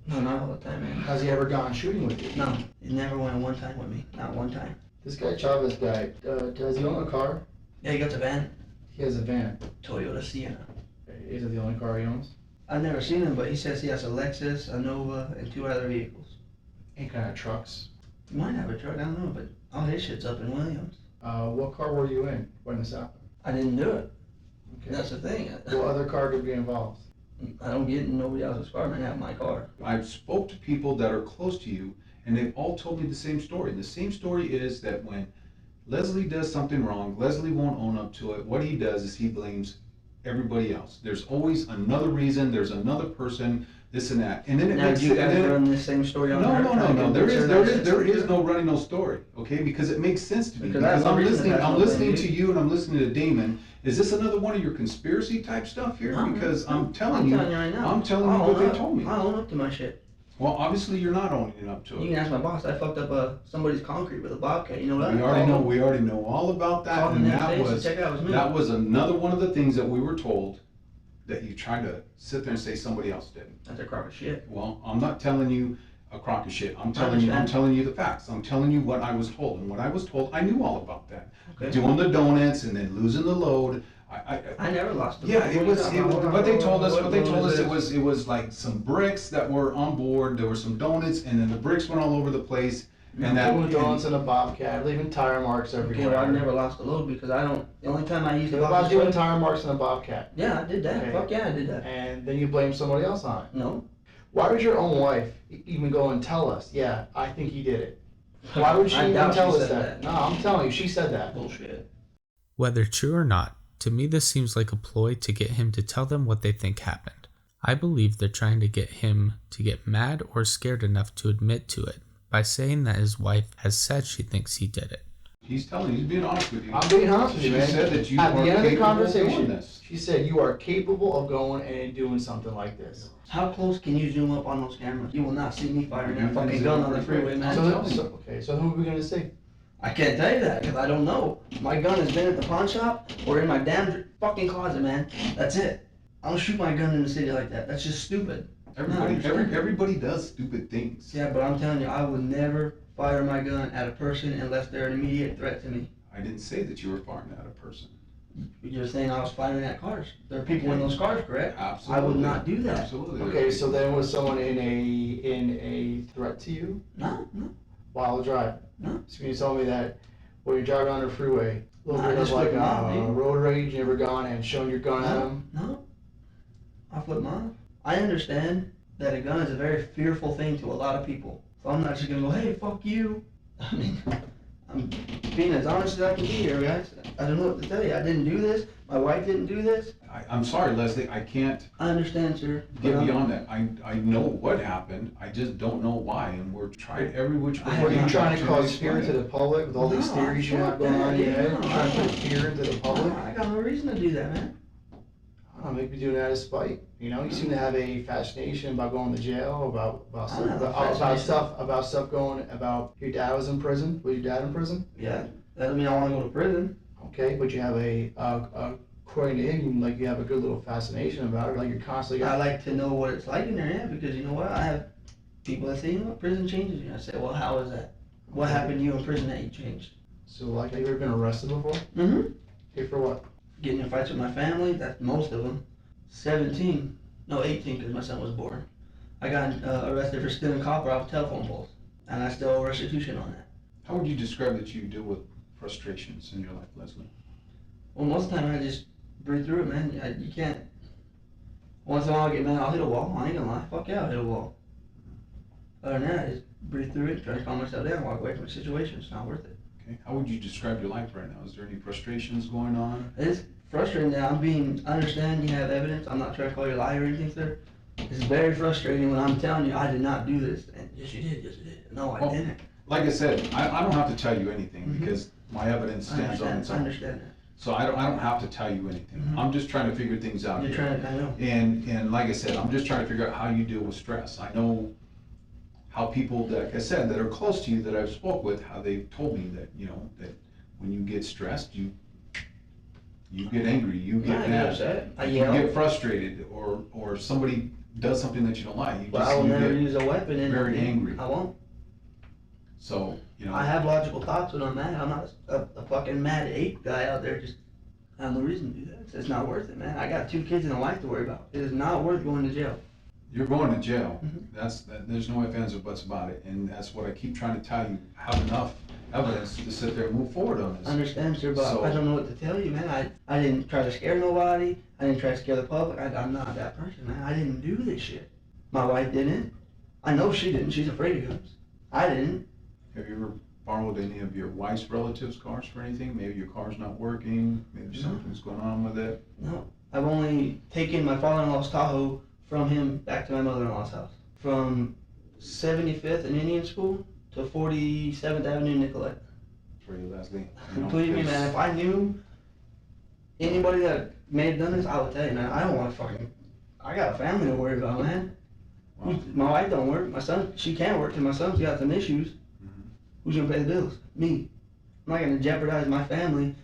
No, not all the time, man. Has he ever gone shooting with you? No, he never went one time with me. Not one time. This guy Chavez guy, does he own a car? Yeah, he got the van. He has a van. Toyota Sienna. Is it the only car he owns? I've never seen him, but he says he has a Lexus, a Nova, and 2 other vehicles. Any kind of trucks? He might have a truck, I don't know, but all his shit's up in Williams. What car were you in when this happened? I didn't do it. Okay. That's the thing. What other car could be involved? I don't get in nobody else's car, man. I have my car. I've spoke to people that are close to you, and they've all told me the same story. The same story is that when Leslie does something wrong, Leslie won't own up to it. What he does is he blames everybody else. There's always another reason, there's another person, this and that. And then it Now, makes do you and guys then it- run this same story on her? No. trying to There convince her is that it's no running no story, okay? Because it makes sense to me. Because that's Because the reason it has I'm no listening value. to you and I'm listening to Damon. Is this another one of your conspiracy type stuff here? No, Because no, I'm telling you right now. I'm telling you I'll what own they up. told me. I own up to my shit. Well, obviously you're not owning up to You it. can ask my boss. I fucked up somebody's concrete with a bobcat. You know what? We already know all about that, Called and the next that day, was so check it out, it was me. that was another one of the things that we were told that you tried to sit there and say somebody else did. That's a crock of shit. Well, I'm not telling you a crock of shit. I'm telling you the facts. I'm telling you what I was told, and what I was told, I knew all about that. Okay. Doing the donuts and then losing the load. I never lost the Yeah, it was. What they told us. What It was like some bricks that were on board. There were some donuts, and then the bricks went all over the place. And that Doing donuts in a bobcat, leaving tire marks Okay, everywhere. well, I never lost a load because I don't. The only time I used What the about box doing was- tire marks in a bobcat? Yeah, I did that. Okay. Fuck yeah, I did that. And then you blame somebody else on it. No. Why would your own wife even go and tell us, yeah, I think he did it? Why would she I even doubt tell she us said that? No, I'm telling you, she said that. Bullshit. Whether true or not, To me, this seems like a ploy to get him to tell them what they think happened. I believe they're trying to get him to get mad or scared enough to admit to it by saying that his wife has said she thinks he did it. He's being honest with you. I'm being honest with you, man. She said that you at are the end of the capable of doing conversation, this. she said you are capable of going and doing something like this. How close can you zoom up on those cameras? You will not see me firing that You fucking can gun zoom on the pretty freeway, quick. man. So who are we gonna see? I can't tell you that because I don't know. My gun has been at the pawn shop or in my damn fucking closet, man. That's it. I don't shoot my gun in the city like that. That's just stupid. Everybody does stupid things. Yeah, but I'm telling you, I would never fire my gun at a person unless they're an immediate threat to me. I didn't say that you were firing at a person. You're saying I was firing at cars. There are people in those cars, correct? Absolutely. I would not do that. Absolutely. Okay, so then was someone in a threat to you No. while driving? No. So you told me that when you're driving on the freeway, a little Nah, bit I of just like flipped 'em off, dude. road rage, you ever gone and shown your gun at them? No. I flip them off. I understand that a gun is a very fearful thing to a lot of people. So I'm not just gonna go, hey, fuck you. I mean, I'm being as honest as I can be here, guys. I don't know what to tell you. I didn't do this. My wife didn't do this. I'm sorry, Leslie. I can't I understand, sir. get but beyond that. I know what happened. I just don't know why, and we're trying every which way. Are you trying to possible cause fear explain to the public with all these No, theories you have fuck going on in your that, head? yeah. You're trying to put fear into the public? I got no reason to do that, man. I don't know, maybe doing that as spite. You know, you seem to have a fascination about going to jail, about I don't have a fascination. stuff going about your dad was in prison. Was your dad in prison? Yeah. That doesn't mean I want to go to prison. Okay, but you have according to him, like you have a good little fascination about it. Like you're constantly. I like to know what it's like in there, yeah, because you know what? I have people that say, you know what, prison changes you. I say, well, how is that? What happened to you in prison that you changed? So, like, have you ever been arrested before? Mm-hmm. Okay, for what? Getting in fights with my family, that's most of them. 18 because my son was born. I got arrested for stealing copper off telephone poles, and I still owe restitution on that. How would you describe that you deal with frustrations in your life, Leslie? Well, most of the time I just breathe through it, man. You can't. Once in a while I get mad, I'll hit a wall. I ain't gonna lie. Fuck yeah, I'll hit a wall. Other than that, I just breathe through it, try to calm myself down, walk away from the situation. It's not worth it. Okay. How would you describe your life right now? Is there any frustrations going on? It's frustrating that I understand you have evidence. I'm not trying to call you a liar or anything, sir. It's very frustrating when I'm telling you I did not do this. And yes, you did. Yes, you did. No, I didn't. Like I said, I don't have to tell you anything because my evidence stands on its I own. understand that. So I don't have to tell you anything. I'm just trying to figure things out You're here. trying to, I know. And like I said, I'm just trying to figure out how you deal with stress. I know how people, like I said, that are close to you that I've spoke with, how they've told me that, you know, that when you get stressed, you get angry, you get I mad, upset. I you yell. get frustrated, or somebody does something that you don't like. But I will you never get use a weapon in very angry. I won't. So, you know. I have logical thoughts when I'm mad. I'm not a fucking mad ape guy out there just I have no reason to do that. It's not worth it, man. I got 2 kids and a wife to worry about. It is not worth going to jail. You're going to jail. Mhm. There's no ifs, ands, or buts about it, and that's what I keep trying to tell you. Have enough evidence to sit there and move forward on I this. understand, sir, but So- I don't know what to tell you, man. I didn't try to scare nobody. I didn't try to scare the public. I'm not that person, man. I didn't do this shit. My wife didn't. I know she didn't. She's afraid of guns. I didn't. Have you ever borrowed any of your wife's relatives' cars for anything? Maybe your car's not working, maybe No. something's going on with it. No. I've only taken my father-in-law's Tahoe from him back to my mother-in-law's house. From 75th and Indian School to 47th Avenue, Nicollet. For you, Leslie. You know, Believe me, because- man, if I knew anybody that may have done this, I would tell you, man. I don't want to fucking. I got a family to worry about, man. Wow. My wife don't work. My son, she can't work, and my son's got some issues. Mhm. Who's gonna pay the bills? Me. I'm not gonna jeopardize my family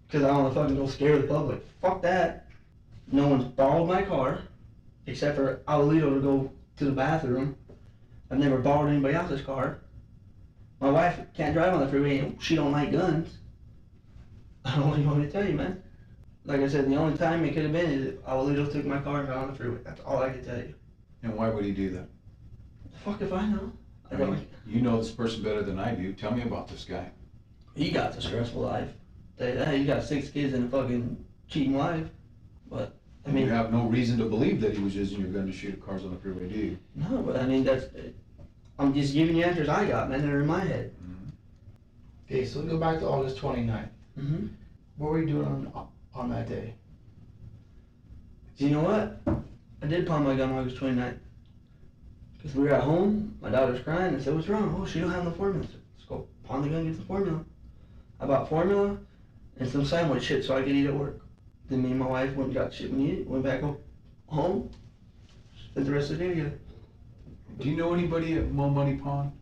because I want to fucking go scare the public. Fuck that. No one's borrowed my car, except for Alito to go to the bathroom. I've never borrowed anybody else's car. My wife can't drive on the freeway and she don't like guns. I don't know what you want me to tell you, man. Like I said, the only time it could have been is if Alito took my car and got on the freeway. That's all I can tell you. And why would he do that? The fuck if I know. I I don't. mean, you know this person better than I do. Tell me about this guy. He got a stressful life. Tell you that. He got 6 kids and a fucking cheating wife. But I And mean, you have no reason to believe that he was using your gun to shoot at cars on the freeway, do you? no. But I mean, that's. I'm just giving you answers I got, man. That are in my head. Mhm. Okay, so we go back to August 29th. Mm-hmm. What were you doing on on that day? You know what? I did pawn my gun August 29th. Because we were at home, my daughter's crying, and said, what's wrong? Oh, she don't have no formula. I said, let's go pawn the gun and get some formula. I bought formula and some sandwich shit so I could eat at work. Then me and my wife went and got shit we needed, went back home, spent the rest of the day together. Do you know anybody at Mo Money Pawn?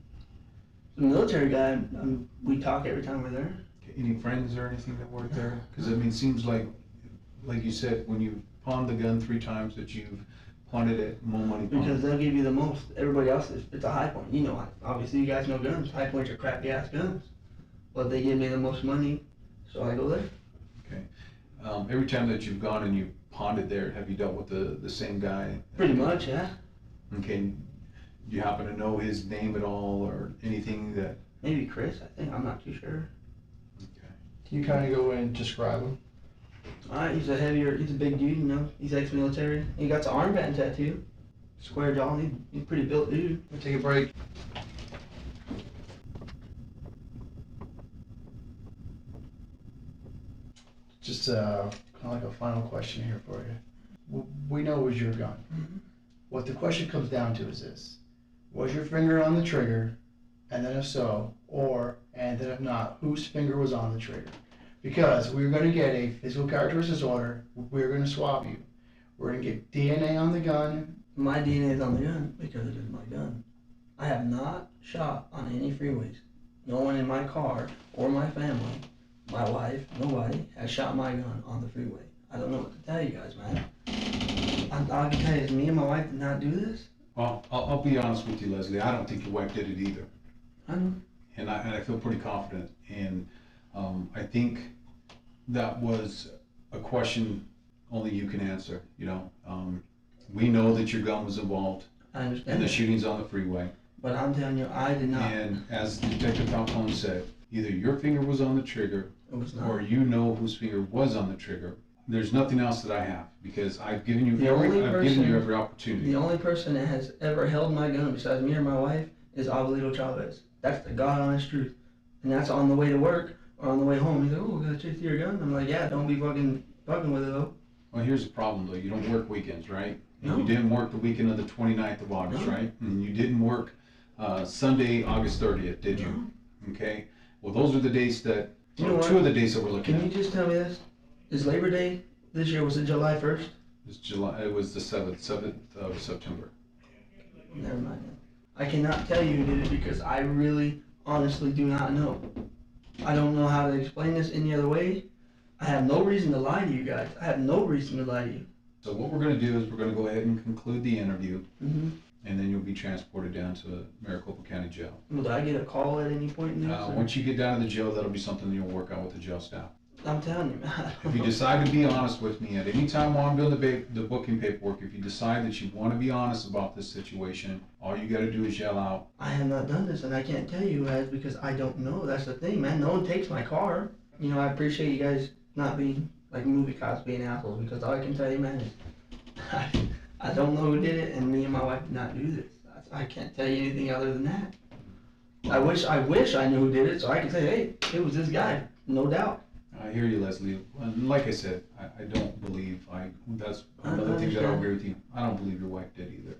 The military guy, we talk every time we're there. Any friends or anything that work there? Because I mean, it seems like you said, when you pawned the gun 3 times that you've pawned it at Mo Money Pawn. Because they'll give you the most. Everybody else, it's a high point. You know, obviously you guys know guns. High points are crappy ass guns. But they give me the most money, so I go there. Okay. Every time that you've gone and you pawned it there, have you dealt with the same guy? Pretty much, yeah. Okay. Do you happen to know his name at all or anything that? Maybe Chris, I think. I'm not too sure. Okay. Can you kind of go in and describe him? Alright, he's a big dude, you know. He's ex-military. He got the armband tattoo. Square jaw, he's a pretty built dude. We'll take a break. Just kind of like a final question here for you. We know it was your gun. Mm-hmm. What the question comes down to is this. Was your finger on the trigger? And then if so, and then if not, whose finger was on the trigger? Because we're going to get a physical characteristics order. We're going to swab you. We're going to get DNA on the gun. My DNA is on the gun because it is my gun. I have not shot on any freeways. No one in my car or my family, my wife, nobody has shot my gun on the freeway. I don't know what to tell you guys, man. All I can tell you is me and my wife did not do this. Well, I'll be honest with you, Leslie. I don't think your wife did it either. I know. And I feel pretty confident. And I think that was a question only you can answer. You know, we know that your gun was involved I understand. in the shootings on the freeway. But I'm telling you, I did not. And as Detective Falcone said, either your finger was on the trigger, It was not. or you know whose finger was on the trigger. There's nothing else that I have because I've given you The only person- every opportunity. The only person that has ever held my gun besides me or my wife is Abuelito Chavez. That's the God honest truth. And that's on the way to work or on the way home. He's like, oh, we're gonna chase your gun. I'm like, yeah, don't be fucking with it though. Well, here's the problem though. You don't work weekends, right? And No. you didn't work the weekend of the 29th of August, No. right? And you didn't work Sunday, August 30th, did you? No. Okay. Well, those are the dates that, You know what? 2 of the dates that we're looking Can you at. just tell me this? Is Labor Day this year, was it July 1st? It was the 7th of September. Never mind then. I cannot tell you who did it because I really, honestly do not know. I don't know how to explain this any other way. I have no reason to lie to you guys. I have no reason to lie to you. So what we're going to do is we're going to go ahead and conclude the interview, Mm-hmm. and then you'll be transported down to Maricopa County Jail. Will I get a call at any point in this? or- Once you get down to the jail, that'll be something you'll work out with the jail staff. I'm telling you, man. If you decide to be honest with me at any time while I'm doing the booking paperwork, if you decide that you want to be honest about this situation, all you got to do is yell out. I have not done this, and I can't tell you guys because I don't know. That's the thing, man. No one takes my car. You know, I appreciate you guys not being like movie cops being assholes because all I can tell you, man, is I don't know who did it, and me and my wife did not do this. I can't tell you anything other than that. I wish I knew who did it so I could say, hey, it was this guy, no doubt. I hear you, Leslie. And like I said, I don't believe that's another thing that I'll agree with you. I don't believe your wife did either.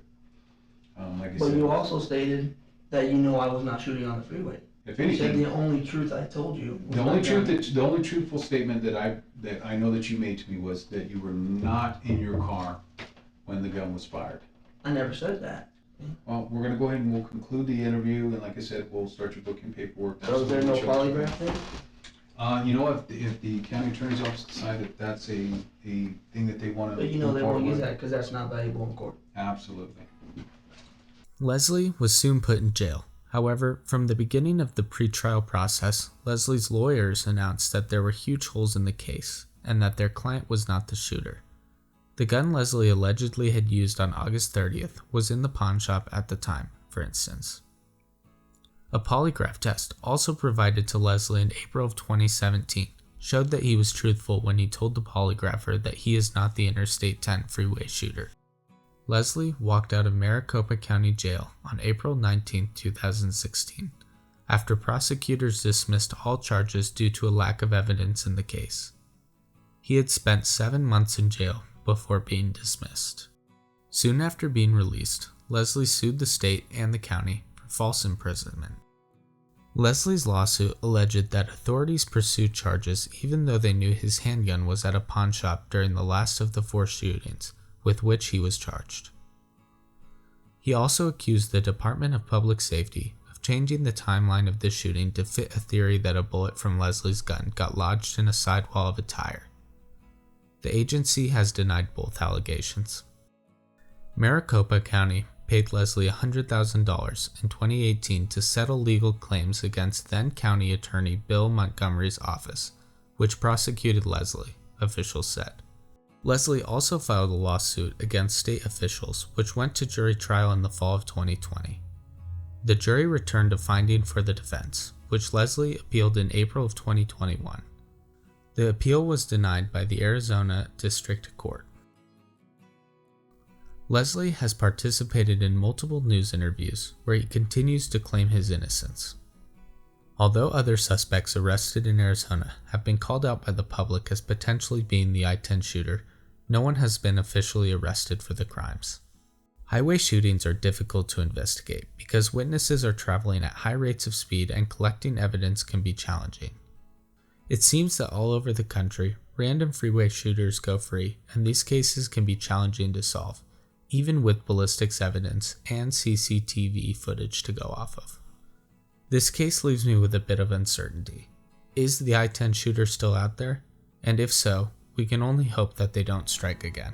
Like I But said, you also stated that you know I was not shooting on the freeway. if You said anything, the only truth I told you was the only my gun. the only truthful statement that I know that you made to me was that you were not in your car when the gun was fired. I never said that. Well, we're gonna go ahead and we'll conclude the interview, and like I said, we'll start your booking paperwork. So is there no polygraph thing? You know, if the county attorney's office decide that that's a thing that they want to. But you know they won't use that because that's not valuable in court. Absolutely. Leslie was soon put in jail. However, from the beginning of the pretrial process, Leslie's lawyers announced that there were huge holes in the case and that their client was not the shooter. The gun Leslie allegedly had used on August 30th was in the pawn shop at the time, for instance. A polygraph test, also provided to Leslie in April of 2017, showed that he was truthful when he told the polygrapher that he is not the Interstate 10 freeway shooter. Leslie walked out of Maricopa County Jail on April 19, 2016, after prosecutors dismissed all charges due to a lack of evidence in the case. He had spent 7 months in jail before being dismissed. Soon after being released, Leslie sued the state and the county for false imprisonment. Leslie's lawsuit alleged that authorities pursued charges even though they knew his handgun was at a pawn shop during the last of the 4 shootings with which he was charged. He also accused the Department of Public Safety of changing the timeline of the shooting to fit a theory that a bullet from Leslie's gun got lodged in a sidewall of a tire. The agency has denied both allegations. Maricopa County paid Leslie $100,000 in 2018 to settle legal claims against then County Attorney Bill Montgomery's office, which prosecuted Leslie, officials said. Leslie also filed a lawsuit against state officials, which went to jury trial in the fall of 2020. The jury returned a finding for the defense, which Leslie appealed in April of 2021. The appeal was denied by the Arizona District Court. Leslie has participated in multiple news interviews where he continues to claim his innocence. Although other suspects arrested in Arizona have been called out by the public as potentially being the i-10 shooter, no one has been officially arrested for the crimes. Highway shootings are difficult to investigate because witnesses are traveling at high rates of speed and collecting evidence can be challenging. It seems that all over the country, random freeway shooters go free, and these cases can be challenging to solve, even with ballistics evidence and CCTV footage to go off of. This case leaves me with a bit of uncertainty. Is the i-10 shooter still out there? And if so, we can only hope that they don't strike again.